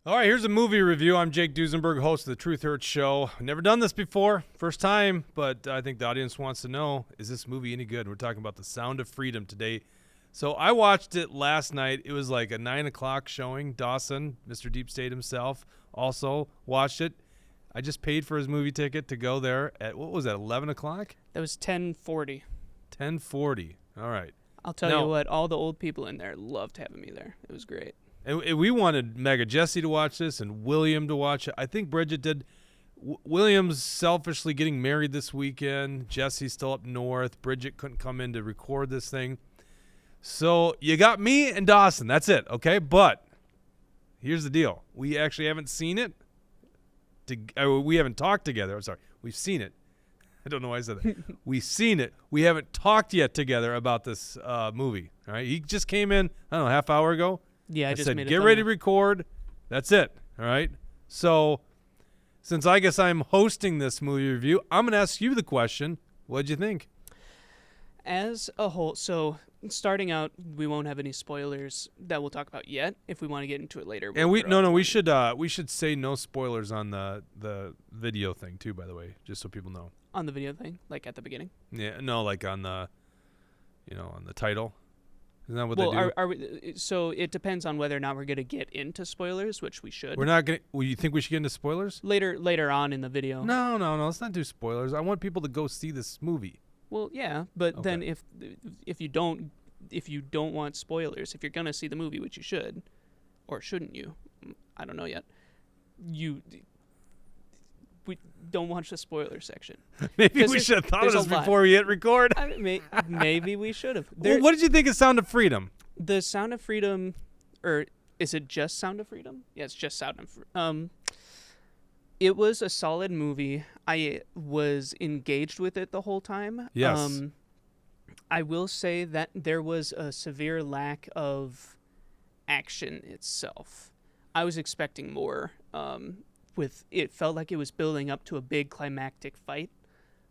All right, here's a movie review. I'm Jake Duesenberg, host of the Truth Hurts Show. Never done this before, first time, but I think the audience wants to know, is this movie any good? We're talking about The Sound of Freedom today. So I watched it last night. It was like a 9 o'clock showing. Dawson, Mr. Deep State himself, also watched it. I just paid for his movie ticket to go there at, what was that, 11 o'clock? That was 10:40. 10:40. All right. I'll tell you what, all the old people in there loved having me there. It was great. And we wanted Mega Jesse to watch this and William to watch it. I think Bridget did. William's selfishly getting married this weekend. Jesse's still up north. Bridget couldn't come in to record this thing. So you got me and Dawson. That's it, okay? But here's the deal. We actually haven't seen it. We haven't talked together. I'm sorry. We've seen it. I don't know why I said that. We've seen it. We haven't talked yet together about this movie. All right? He just came in, I don't know, half hour ago. Yeah, I just said, made a get ready to record. That's it. All right? So since I guess I'm hosting this movie review, I'm going to ask you the question. What'd you think? As a whole, so starting out, we won't have any spoilers that we'll talk about yet. If we want to get into it later. And we should say no spoilers on the video thing too, by the way, just so people know. On the video thing, like at the beginning? Yeah, no, like on the on the title. Isn't that what they do? Are we, so it depends on whether or not we're going to get into spoilers, which we should. We're not going to. Well, you think we should get into spoilers? Later on in the video. No. Let's not do spoilers. I want people to go see this movie. Well, yeah, but Okay. then if you don't want spoilers, if you're going to see the movie, which you should, or shouldn't you? I don't know yet. We don't watch the spoiler section. Maybe we should have thought of this before we hit record. Maybe we should have. Well, what did you think of Sound of Freedom? The Sound of Freedom, or is it just Sound of Freedom? Yeah, it's just Sound of Freedom. It was a solid movie. I was engaged with it the whole time. Yes. I will say that there was a severe lack of action itself. I was expecting more. It felt like it was building up to a big climactic fight,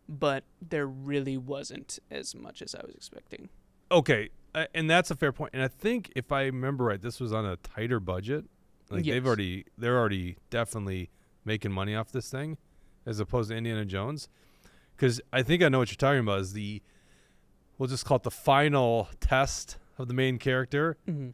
but there really wasn't as much as I was expecting. Okay, and that's a fair point. And I think if I remember right, this was on a tighter budget. Like Yes. they're already definitely making money off this thing, as opposed to Indiana Jones. Because I think I know what you're talking about. Is we'll just call it the final test of the main character, Mm-hmm.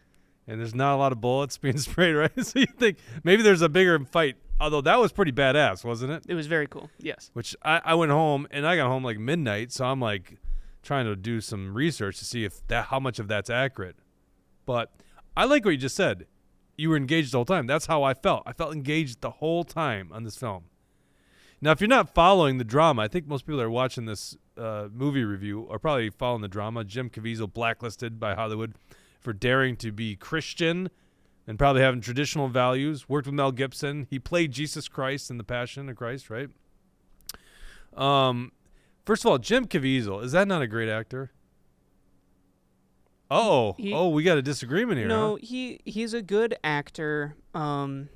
and there's not a lot of bullets being sprayed, right? So you think maybe there's a bigger fight. Although that was pretty badass, wasn't it? It was very cool, yes. Which I went home, and I got home like midnight, so I'm like trying to do some research to see how much of that's accurate. But I like what you just said. You were engaged the whole time. That's how I felt. I felt engaged the whole time on this film. Now, if you're not following the drama, I think most people that are watching this movie review are probably following the drama. Jim Caviezel blacklisted by Hollywood for daring to be Christian and probably having traditional values. Worked with Mel Gibson. He played Jesus Christ in The Passion of Christ, right? First of all, Jim Caviezel, is that not a great actor? We got a disagreement here. No, huh? he's a good actor, but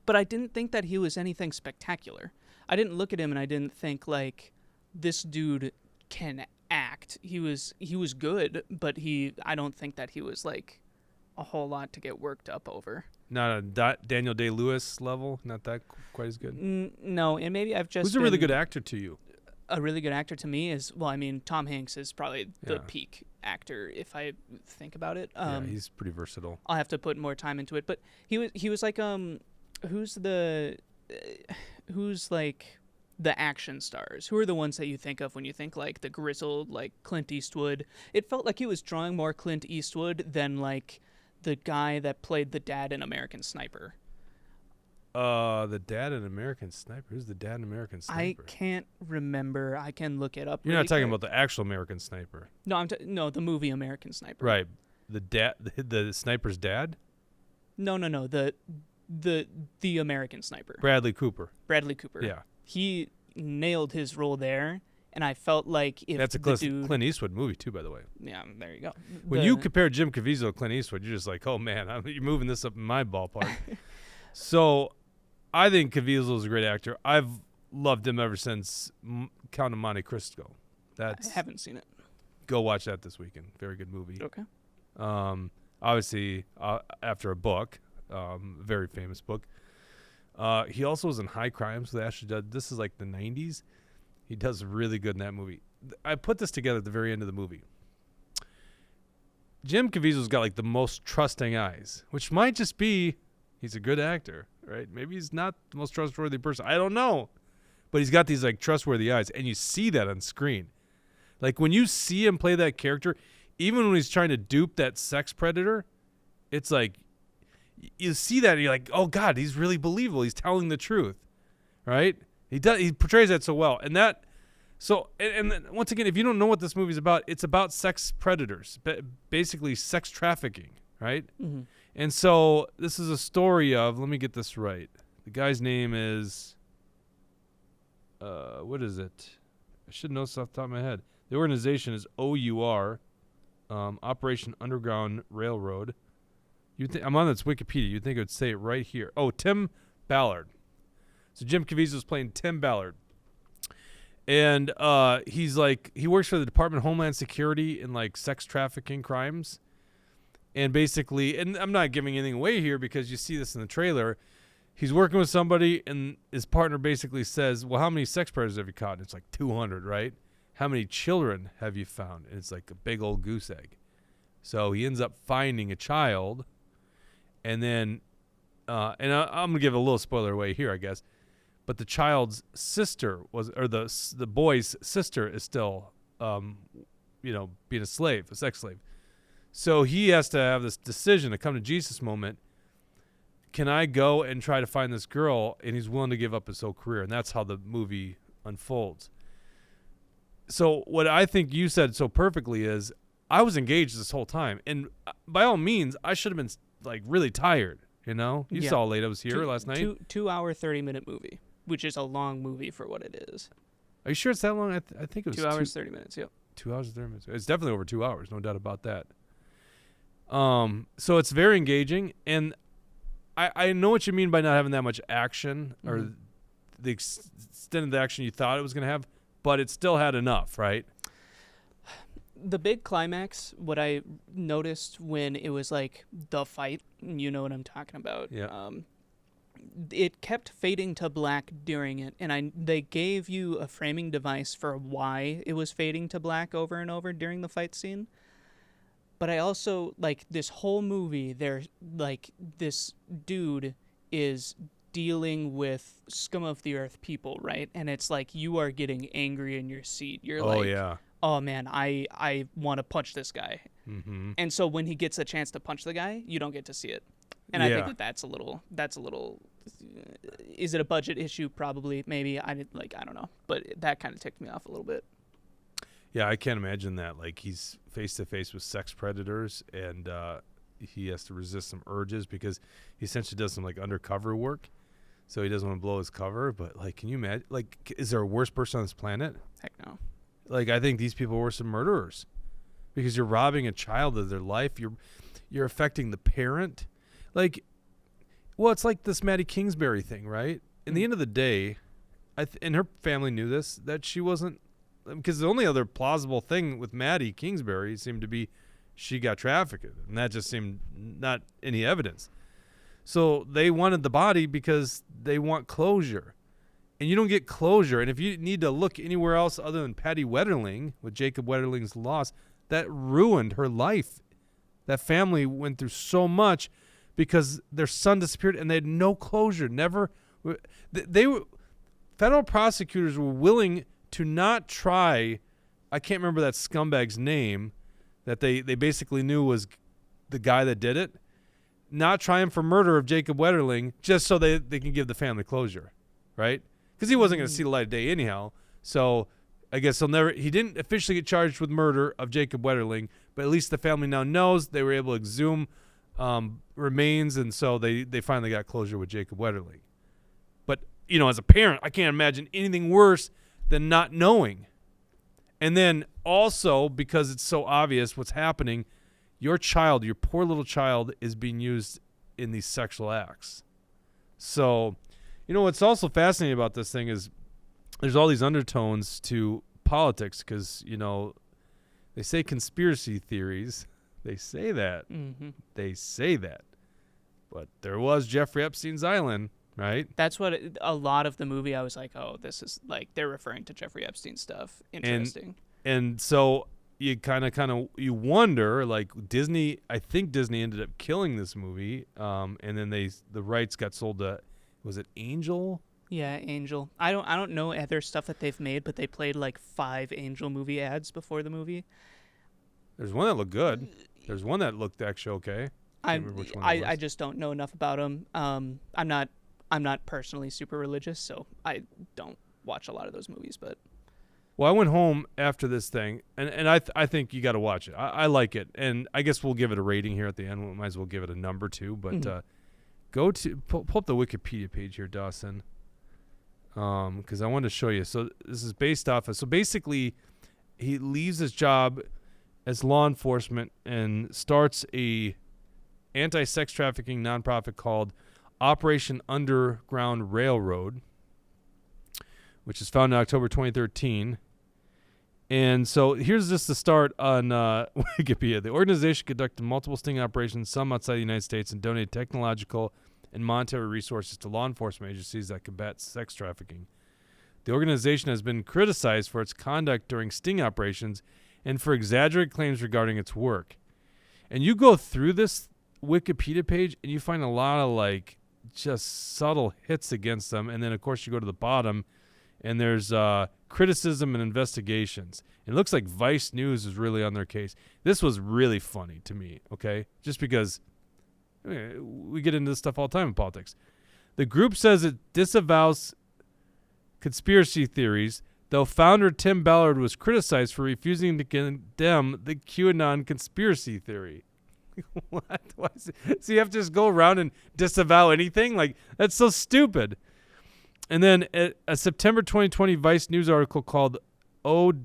I didn't think that he was anything spectacular. I didn't look at him and I didn't think, like, this dude can act. He was good, but I don't think that he was, like, a whole lot to get worked up over. Not a Daniel Day-Lewis level? Not that quite as good? No, and maybe I've just Who's a really good actor to you? A really good actor to me is, well, I mean, Tom Hanks is probably the peak actor if I think about it. Yeah, he's pretty versatile. I'll have to put more time into it, but he was like, who's like the action stars? Who are the ones that you think of when you think like the grizzled, like Clint Eastwood? It felt like he was drawing more Clint Eastwood than like the guy that played the dad in American Sniper. The dad in American Sniper. Who's the dad in American Sniper? I can't remember. I can look it up. You're not talking about the actual American Sniper. No, no, the movie American Sniper. Right. The sniper's dad? No. The American Sniper. Bradley Cooper. Yeah. He nailed his role there, and I felt like if that's a Clint Eastwood movie too, by the way. Yeah, there you go. When you compare Jim Caviezel to Clint Eastwood, you're just like, oh man, you're moving this up in my ballpark. So, I think Caviezel is a great actor. I've loved him ever since Count of Monte Cristo. I haven't seen it. Go watch that this weekend. Very good movie. Okay. Obviously, after a book, very famous book. He also was in High Crimes with Ashley Judd. This is like the 90s. He does really good in that movie. I put this together at the very end of the movie. Jim Caviezel's got like the most trusting eyes, which might just be he's a good actor, right? Maybe he's not the most trustworthy person. I don't know. But he's got these like trustworthy eyes, and you see that on screen. Like when you see him play that character, even when he's trying to dupe that sex predator, it's like you see that and you're like, oh God, he's really believable. He's telling the truth, right? He portrays that so well. And that, so, and then once again, if you don't know what this movie's about, it's about sex predators, basically sex trafficking, right? Mm-hmm. And so this is a story of, let me get this right. The guy's name is, what is it? I should know this off the top of my head. The organization is OUR, Operation Underground Railroad. I'm on its Wikipedia. You'd think it would say it right here. Oh, Tim Ballard. So Jim Caviezel is playing Tim Ballard. And he's like, he works for the Department of Homeland Security in like sex trafficking crimes. And basically, and I'm not giving anything away here because you see this in the trailer. He's working with somebody and his partner basically says, well, how many sex predators have you caught? And it's like 200, right? How many children have you found? And it's like a big old goose egg. So he ends up finding a child. And then, I'm going to give a little spoiler away here, I guess. But the child's sister the boy's sister is still, being a slave, a sex slave. So he has to have this decision, a come to Jesus moment. Can I go and try to find this girl? And he's willing to give up his whole career. And that's how the movie unfolds. So what I think you said so perfectly is I was engaged this whole time. And by all means, I should have been like really tired, you know? You saw how late I was here last night. 2 hour, 30-minute movie, which is a long movie for what it is. Are you sure it's that long? I think it was 2 hours, 30 minutes, yep. 2 hours and 30 minutes. It's definitely over 2 hours, no doubt about that. So it's very engaging. And I know what you mean by not having that much action or the extent of the action you thought it was going to have, but it still had enough, right? The big climax, what I noticed when it was like the fight, you know what I'm talking about. Yeah. It kept fading to black during it, and they gave you a framing device for why it was fading to black over and over during the fight scene. But I also, like, this whole movie, there's, like, this dude is dealing with scum of the earth people, right? And it's like you are getting angry in your seat. You're oh man, I want to punch this guy. Mm-hmm. And so when he gets a chance to punch the guy, you don't get to see it. And I think that's a little, is it a budget issue? Probably, maybe. I don't know. But that kind of ticked me off a little bit. Yeah, I can't imagine that. Like, he's face to face with sex predators and he has to resist some urges because he essentially does some like undercover work. So he doesn't want to blow his cover. But like, can you imagine? Like, is there a worse person on this planet? Heck no. Like, I think these people are worse than murderers because you're robbing a child of their life. You're affecting the parent. Like, well, it's like this Maddie Kingsbury thing, right? In the end of the day, and her family knew this, that she wasn't, because the only other plausible thing with Maddie Kingsbury seemed to be she got trafficked, and that just seemed not any evidence. So they wanted the body because they want closure. And you don't get closure. And if you need to look anywhere else other than Patty Wetterling, with Jacob Wetterling's loss, that ruined her life. That family went through so much because their son disappeared and they had no closure. Never. Federal prosecutors were willing to not try, I can't remember that scumbag's name, that they basically knew was the guy that did it, not try him for murder of Jacob Wetterling just so they can give the family closure, right? Because he wasn't going to see the light of day anyhow. So I guess he didn't officially get charged with murder of Jacob Wetterling, but at least the family now knows. They were able to exhume remains, and so they finally got closure with Jacob Wetterling. But, you know, as a parent, I can't imagine anything worse than not knowing. And then also, because it's so obvious what's happening, your child, your poor little child, is being used in these sexual acts. So, you know, what's also fascinating about this thing is there's all these undertones to politics because, you know, they say conspiracy theories. They say that. Mm-hmm. They say that. But there was Jeffrey Epstein's island, right? That's what a lot of the movie I was like, oh, this is like they're referring to Jeffrey Epstein stuff. Interesting. And so you kind of you wonder, like, Disney. I think Disney ended up killing this movie, and then the rights got sold to, was it Angel? Yeah, Angel. I don't know other stuff that they've made, but they played like 5 Angel movie ads before the movie. There's one that looked good. There's one that looked actually okay. I just don't know enough about them. I'm not personally super religious, so I don't watch a lot of those movies. But well, I went home after this thing, and I think you got to watch it. I like it, and I guess we'll give it a rating here at the end. We might as well give it a number too. But go to pull up the Wikipedia page here, Dawson, because I wanted to show you. So this is based off of. So basically, he leaves his job as law enforcement and starts a anti-sex trafficking nonprofit called Operation Underground Railroad, which is founded in October 2013. And so here's just the start on Wikipedia. The organization conducted multiple sting operations, some outside the United States, and donated technological and monetary resources to law enforcement agencies that combat sex trafficking. The organization has been criticized for its conduct during sting operations and for exaggerated claims regarding its work. And you go through this Wikipedia page and you find a lot of like just subtle hits against them, and then of course you go to the bottom and there's criticism and investigations. It looks like Vice News is really on their case. This was really funny to me, okay? Just because we get into this stuff all the time in politics. The group says it disavows conspiracy theories, though founder Tim Ballard was criticized for refusing to condemn the QAnon conspiracy theory. What? So you have to just go around and disavow anything? Like, that's so stupid. And then a September 2020 Vice News article called O.U.R,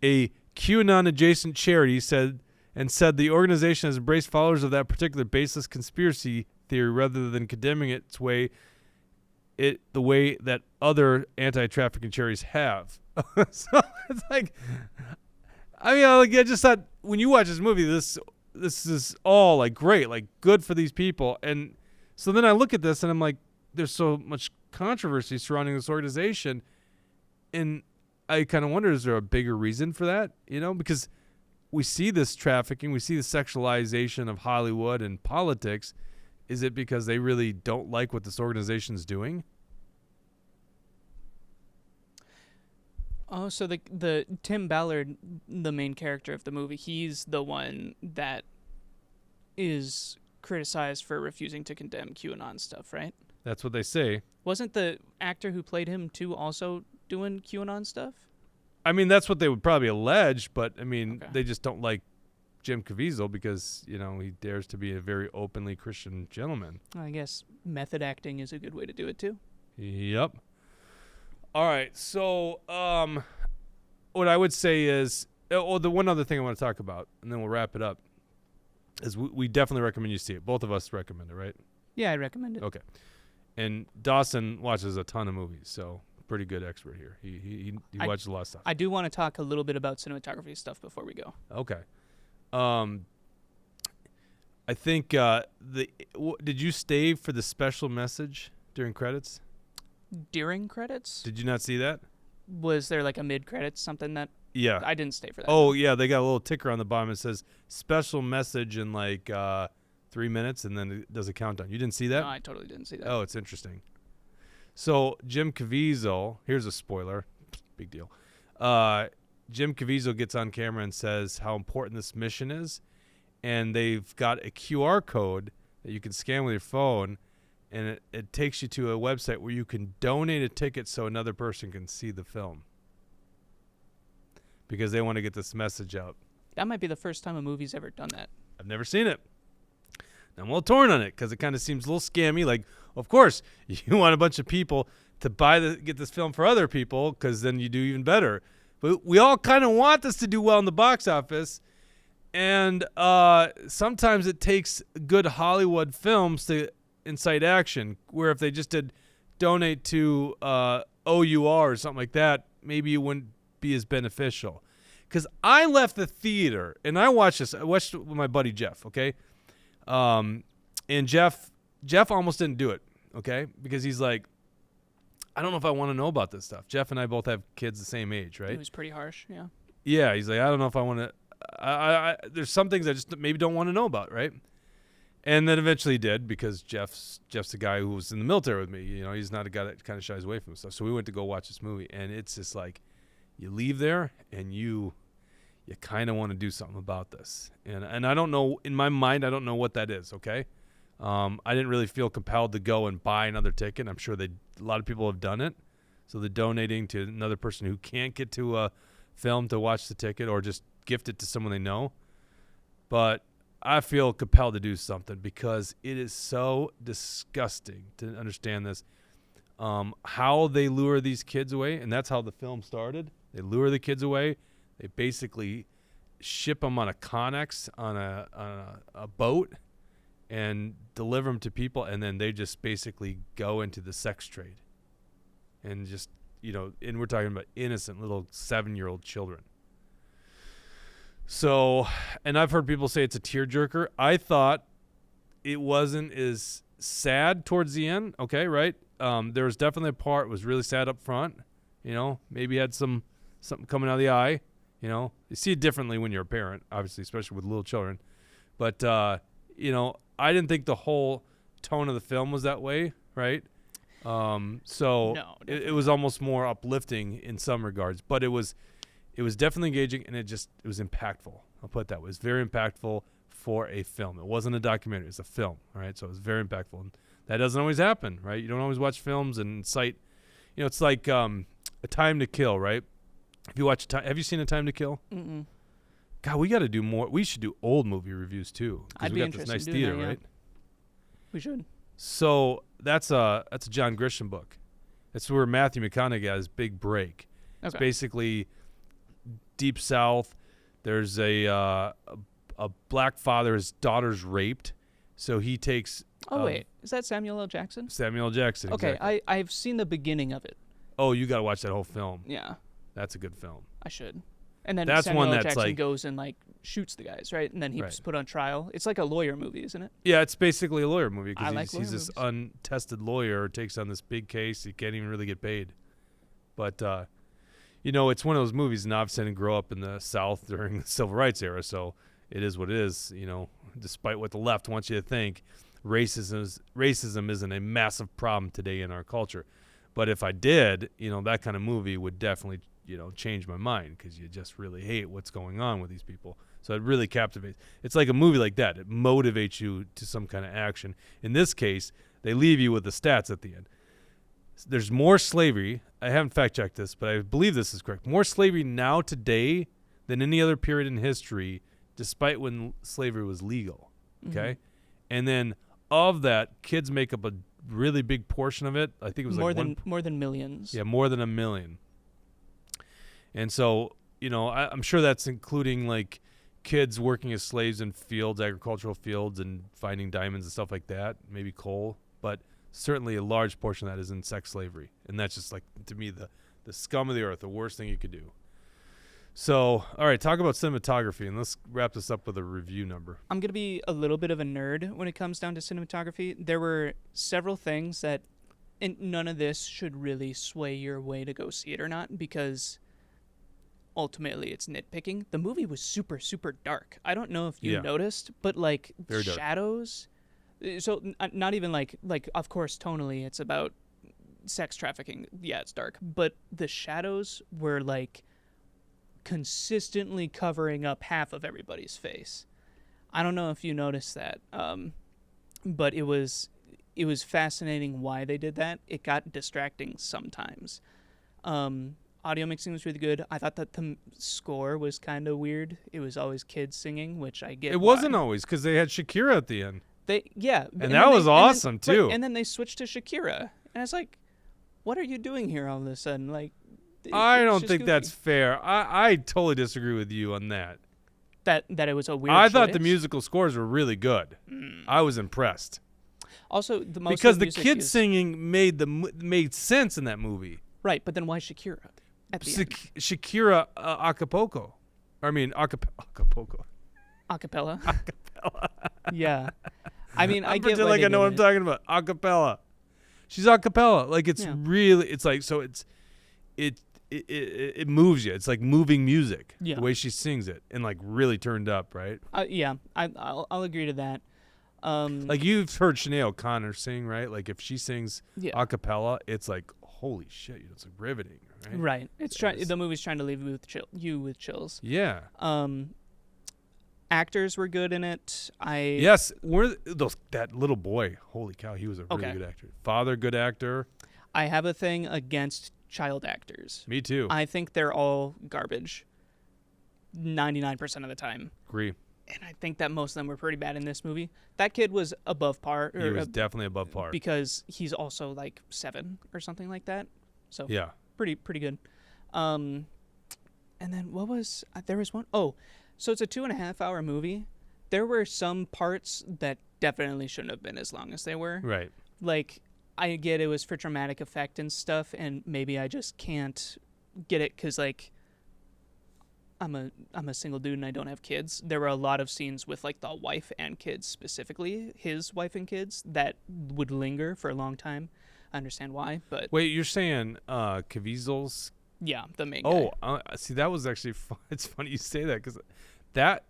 a QAnon adjacent charity, said the organization has embraced followers of that particular baseless conspiracy theory rather than condemning the way that other anti-trafficking charities have. So it's like, I mean, I just thought when you watch this movie, this is all like great, like good for these people. And so then I look at this and I'm like, there's so much controversy surrounding this organization. And I kind of wonder, is there a bigger reason for that? You know, because we see this trafficking, we see the sexualization of Hollywood and politics. Is it because they really don't like what this organization's doing? Oh, so the Tim Ballard, the main character of the movie, he's the one that is criticized for refusing to condemn QAnon stuff, right? That's what they say. Wasn't the actor who played him too also doing QAnon stuff? I mean, that's what they would probably allege, but I mean, They just don't like Jim Caviezel because, you know, he dares to be a very openly Christian gentleman. I guess method acting is a good way to do it too. Yep. All right, so what I would say is, the one other thing I want to talk about, and then we'll wrap it up, is we definitely recommend you see it. Both of us recommend it, right? Yeah, I recommend it. Okay. And Dawson watches a ton of movies, so pretty good expert here. He watches a lot of stuff. I do want to talk a little bit about cinematography stuff before we go. Okay. I think did you stay for the special message during credits? During credits? Did you not see that? Was there like a mid-credits something that? Yeah. I didn't stay for that. Oh, yeah. They got a little ticker on the bottom. It says special message in like 3 minutes, and then it does a countdown. You didn't see that? No, I totally didn't see that. Oh, it's interesting. So Jim Caviezel, here's a spoiler. Big deal. Jim Caviezel gets on camera and says how important this mission is. And they've got a QR code that you can scan with your phone. And it takes you to a website where you can donate a ticket so another person can see the film. Because they want to get this message out. That might be the first time a movie's ever done that. I've never seen it. I'm a little torn on it because it kind of seems a little scammy. Like, of course, you want a bunch of people to get this film for other people because then you do even better. But we all kind of want this to do well in the box office. And sometimes it takes good Hollywood films to incite action, where if they just did donate to OUR or something like that, maybe it wouldn't be as beneficial. because I left the theater and I watched this. I watched it with my buddy Jeff, okay? And Jeff almost didn't do it, okay? Because he's like, I don't know if I want to know about this stuff. Jeff and I both have kids the same age, right? It was pretty harsh, yeah. Yeah, he's like, I don't know if I want to. There's some things I just maybe don't want to know about, right? And then eventually he did, because Jeff's the guy who was in the military with me. You know, he's not a guy that kind of shies away from stuff. So we went to go watch this movie, and it's just like, you leave there and you kind of want to do something about this. And I don't know, in my mind, I don't know what that is, okay? I didn't really feel compelled to go and buy another ticket. I'm sure a lot of people have done it. So they're donating to another person who can't get to a film to watch the ticket, or just gift it to someone they know. But I feel compelled to do something, because it is so disgusting to understand this. How they lure these kids away, and that's how the film started. They lure the kids away. They basically ship them on a Connex on a boat and deliver them to people, and then they just basically go into the sex trade. And just, and we're talking about innocent little 7-year-old children. So, and I've heard people say it's a tearjerker. I thought it wasn't as sad towards the end. Okay, right? There was definitely a part was really sad up front. Maybe had something coming out of the eye. You see it differently when you're a parent, obviously, especially with little children. But I didn't think the whole tone of the film was that way, right? So No, it was almost more uplifting in some regards, but it was definitely engaging, and it was impactful. I'll put it that way. It was very impactful for a film. It wasn't a documentary. It was a film, all right? So it was very impactful. And that doesn't always happen, right? You don't always watch films and cite, it's like A Time to Kill, right? Have you seen A Time to Kill? Mm-mm. God, we got to do more. We should do old movie reviews too. I'd we be got interested this nice in doing theater, that, yeah. right? We should. So that's a John Grisham book. That's where Matthew McConaughey got his big break. Okay. It's basically Deep South. There's a black father. His daughter's raped, so he takes. Oh wait, is that Samuel L. Jackson? Samuel L. Jackson. Okay, exactly. I've seen the beginning of it. Oh, you got to watch that whole film. Yeah, That's a good film. I should. And then That's Samuel one L. that's Jackson like- goes and shoots the guys, right? And then he's Right. put on trial. It's like a lawyer movie, isn't it? Yeah, it's basically a lawyer movie, I because like he's this lawyer untested lawyer who takes on this big case. He can't even really get paid. But, it's one of those movies, and obviously I didn't grow up in the South during the Civil Rights era, so it is what it is, despite what the left wants you to think. Racism isn't a massive problem today in our culture. But if I did, that kind of movie would definitely, change my mind, because you just really hate what's going on with these people. So it really captivates. It's like a movie like that. It motivates you to some kind of action. In this case, they leave you with the stats at the end. There's more slavery. I haven't fact-checked this, but I believe this is correct. More slavery now today than any other period in history, despite when slavery was legal. Okay? Mm-hmm. And then of that, kids make up a really big portion of it. I think it was more than millions. Yeah, more than 1 million. And so, I'm sure that's including kids working as slaves in fields, agricultural fields, and finding diamonds and stuff like that, maybe coal. But certainly a large portion of that is in sex slavery. And that's just to me, the scum of the earth, the worst thing you could do. So, all right, talk about cinematography, and let's wrap this up with a review number. I'm going to be a little bit of a nerd when it comes down to cinematography. There were several things that, and none of this should really sway your way to go see it or not, because ultimately it's nitpicking. The movie was super, super dark. I don't know if you noticed, but Very dark. shadows. So not even like of course tonally it's about sex trafficking. Yeah, it's dark, but the shadows were consistently covering up half of everybody's face. I don't know if you noticed that, but it was fascinating why they did that. It got distracting sometimes. Audio mixing was really good. I thought that the score was kind of weird. It was always kids singing, which I get. It wasn't always, because they had Shakira at the end. And that was awesome, too. Right, and then they switched to Shakira, and I was like, "What are you doing here all of a sudden?" I don't just think goofy. that's fair. I totally disagree with you on that. That it was a weird. I thought the choice. musical scores were really good. I was impressed. Also, the most Because of the music kids is- singing made sense in that movie. right, but then why Shakira at the end? Shakira Acapulco. I mean, Acapulco. Acapella. Acapella. Yeah. I mean, I I'm get pretending why like they I know did what I'm it. talking about. Acapella. She's acapella. Like it's Yeah. really. It's like so. It moves you. It's like moving music. Yeah. The way she sings it and like really turned up, right? Yeah. I'll agree to that. Like you've heard Sinead O'Connor sing, right? Like if she sings Yeah. acapella, it's like holy shit. It's like riveting, right? Right. The movie's trying to leave you with chills. Yeah. Actors were good in it. Yes. That little boy. Holy cow, he was a really good actor. Father, good actor. I have a thing against child actors. Me too. I think they're all garbage 99% of the time. Agree. And I think that most of them were pretty bad in this movie. That kid was above par. He was definitely above par. Because he's also like 7 or something like that. So yeah. Pretty good. And then there was one. Oh, so it's a 2.5-hour movie. There were some parts that definitely shouldn't have been as long as they were. Right. Like, I get it was for dramatic effect and stuff, and maybe I just can't get it because, like, I'm a single dude and I don't have kids. There were a lot of scenes with, like, the wife and kids specifically, his wife and kids, that would linger for a long time. I understand why, but... Wait, you're saying Caviezel's... Yeah, the main guy. See, that was actually fun. It's funny you say that because there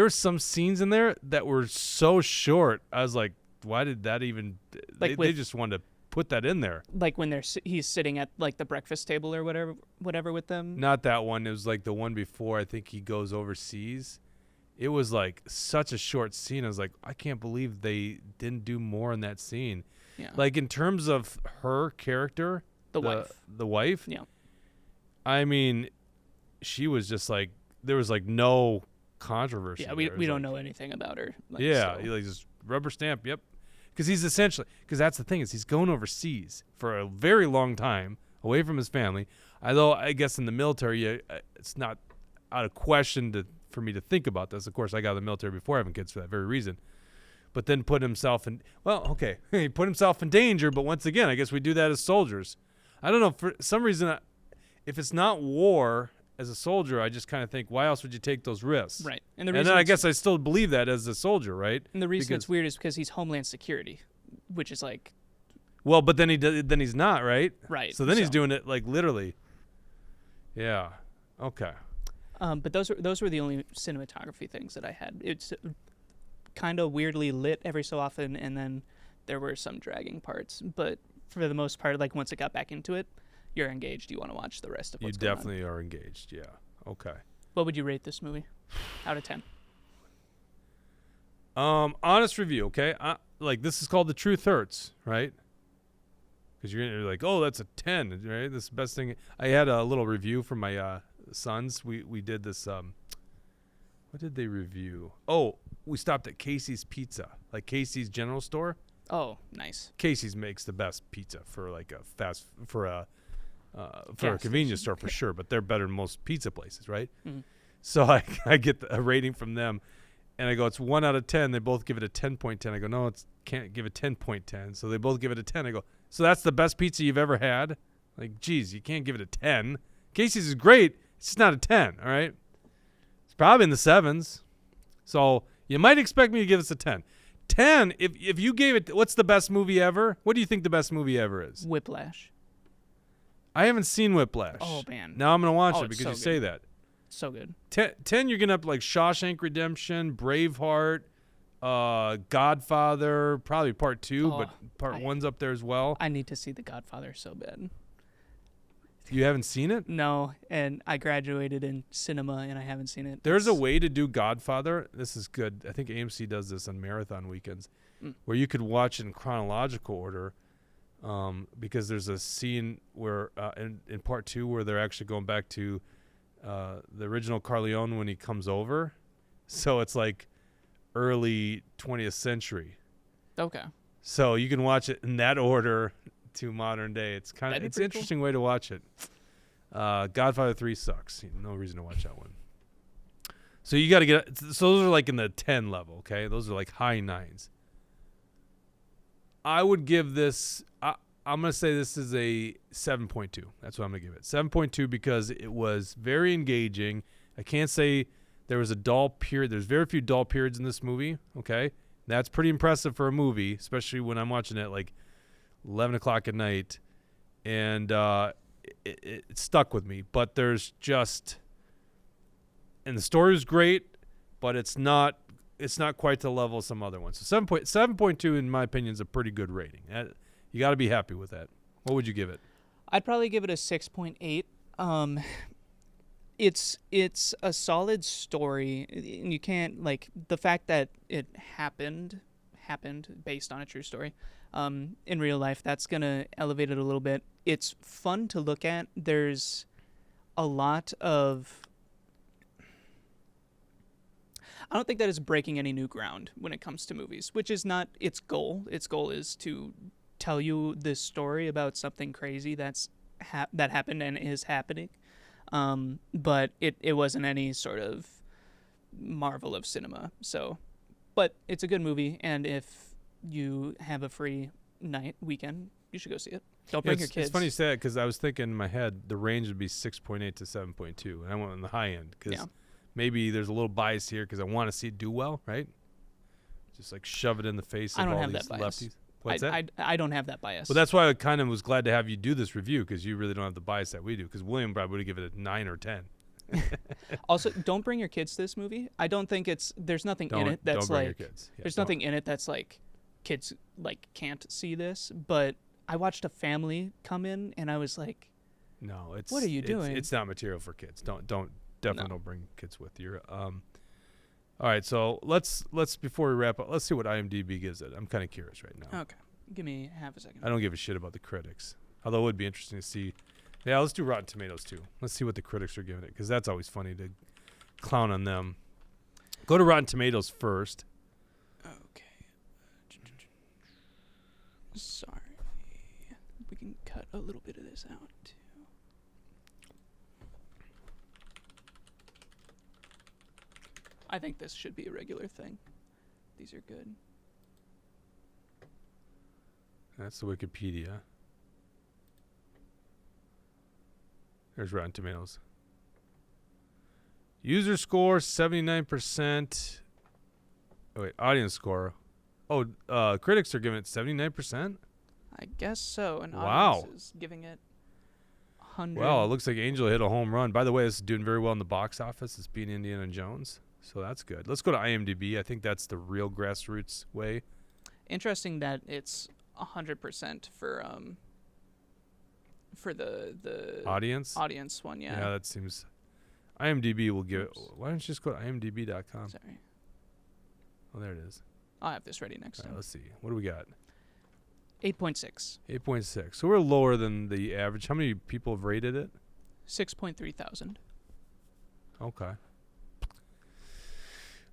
were some scenes in there that were so short. I was like, why did that even... Like they just wanted to put that in there. Like when he's sitting at like the breakfast table or whatever with them. Not that one. It was like the one before. I think he goes overseas. It was like such a short scene. I was like, I can't believe they didn't do more in that scene. Yeah. Like in terms of her character, the wife. Yeah. I mean, she was just like there was like no controversy. Yeah, we don't know anything about her. Like, yeah, so. he like just rubber stamp. Yep. Because he's essentially that's the thing is he's going overseas for a very long time away from his family. Although I guess in the military, it's not out of question for me to think about this. Of course, I got out of the military before having kids for that very reason. But then put himself in he put himself in danger. But once again, I guess we do that as soldiers. I don't know for some reason. If it's not war as a soldier, I just kind of think, why else would you take those risks? Right. And then I guess I still believe that as a soldier, right? And the reason it's weird is because he's Homeland Security, which is like... Well, but then he's not, right? Right. So then he's doing it like literally. Yeah. Okay. But those were the only cinematography things that I had. It's kind of weirdly lit every so often, and then there were some dragging parts. But for the most part, like once it got back into it, you're engaged. You want to watch the rest of what's going on. You definitely are engaged, yeah. Okay. What would you rate this movie out of 10? Honest review, okay? Like, this is called The Truth Hurts, right? Because you're like, oh, that's a 10, right? This is the best thing. I had a little review from my sons. We did this, what did they review? Oh, we stopped at Casey's Pizza, like Casey's General Store. Oh, nice. Casey's makes the best pizza for like a convenience store for sure, but they're better than most pizza places, right? Mm-hmm. So I get a rating from them, and I go, it's 1 out of 10. They both give it a 10.10. I go, no, can't give it 10.10. So they both give it a 10. I go, so that's the best pizza you've ever had? Like, geez, you can't give it a 10. Casey's is great. It's just not a 10, all right? It's probably in the 7s. So you might expect me to give this a 10. 10, if you gave it, what's the best movie ever? What do you think the best movie ever is? Whiplash. I haven't seen Whiplash. Oh, man. Now I'm going to watch it because so you say that. So good. 10, you're going to up like Shawshank Redemption, Braveheart, Godfather, probably part 2, but part 1's up there as well. I need to see The Godfather so bad. You haven't seen it? No, and I graduated in cinema, and I haven't seen it. There's a way to do Godfather. This is good. I think AMC does this on marathon weekends, where you could watch it in chronological order, because there's a scene where in part 2 where they're actually going back to the original Corleone when he comes over. So it's like early 20th century. Okay. So you can watch it in that order to modern day. It's kind of an interesting way to watch it. Godfather 3 sucks. No reason to watch that one. So you got to get. So those are like in the 10 level. Okay, those are like high 9s. I would give this. I'm gonna say this is a 7.2. That's what I'm gonna give it. 7.2 because it was very engaging. I can't say There was a dull period. There's very few dull periods in this movie. Okay, that's pretty impressive for a movie, especially when I'm watching it like 11 o'clock at night, and it stuck with me. But there's just, and the story was great, but it's not quite to the level of some other ones. So 7.2 in my opinion is a pretty good rating. You got to be happy with that. What would you give it? I'd probably give it a 6.8. It's a solid story, and you can't, like, the fact that it happened based on a true story in real life, that's gonna elevate it a little bit. It's fun to look at. There's a lot of, I don't think that is breaking any new ground when it comes to movies, which is not its goal. Its goal is to tell you this story about something crazy that happened and is happening. But it wasn't any sort of marvel of cinema. So, but it's a good movie, and if you have a free weekend, you should go see it. Don't bring your kids. It's funny you say that, because I was thinking in my head the range would be 6.8 to 7.2, and I went on the high end because maybe there's a little bias here because I want to see it do well, right? Just like shove it in the face of all these lefties. What's that? I don't have that bias. Well, that's why I kind of was glad to have you do this review, because you really don't have the bias that we do. Because William probably would have given it a 9 or 10. Also, don't bring your kids to this movie. I don't think there's nothing in it that's don't bring like your kids. Yeah, there's nothing in it that's like kids like can't see this. But I watched a family come in, and I was like, no, what are you doing? It's not material for kids. Don't bring kids with you. All right, so let's before we wrap up, let's see what IMDb gives it. I'm kind of curious right now. Okay, give me half a second. I don't give a shit about the critics, although it would be interesting to see. Yeah, let's do Rotten Tomatoes too. Let's see what the critics are giving it, because that's always funny to clown on them. Go to Rotten Tomatoes first. Okay. Sorry, we can cut a little bit of this out too. I think this should be a regular thing. These are good. That's the Wikipedia. There's Rotten Tomatoes. User score 79%. Oh wait, audience score. Oh, critics are giving it 79%. I guess so. And wow, audience is giving it 100. Well, it looks like Angel hit a home run. By the way, this is doing very well in the box office. It's beating Indiana Jones. So that's good. Let's go to IMDb. I think that's the real grassroots way. Interesting that it's 100% for the audience one. Yeah. Yeah, that seems. IMDb will give. Why don't you just go to imdb.com? Sorry. Oh, there it is. I'll have this ready next time. Let's see. What do we got? 8.6. 8.6. So we're lower than the average. How many people have rated it? 6.3 thousand. Okay.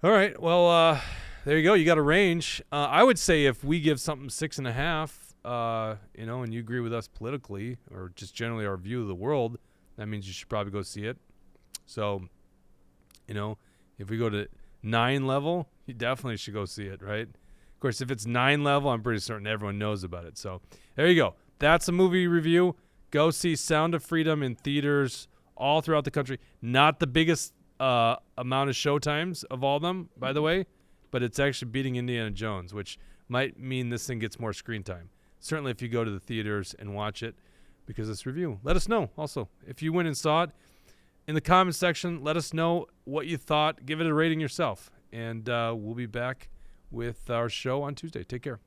All right. Well, there you go. You got a range. I would say if we give something 6.5, and you agree with us politically or just generally our view of the world, that means you should probably go see it. So, if we go to 9 level, you definitely should go see it, right? Of course, if it's 9 level, I'm pretty certain everyone knows about it. So there you go. That's a movie review. Go see Sound of Freedom in theaters all throughout the country. Not the biggest amount of showtimes of all of them, by the way, but it's actually beating Indiana Jones, which might mean this thing gets more screen time. Certainly if you go to the theaters and watch it because of this review. Let us know also. If you went and saw it, in the comment section, let us know what you thought. Give it a rating yourself. And we'll be back with our show on Tuesday. Take care.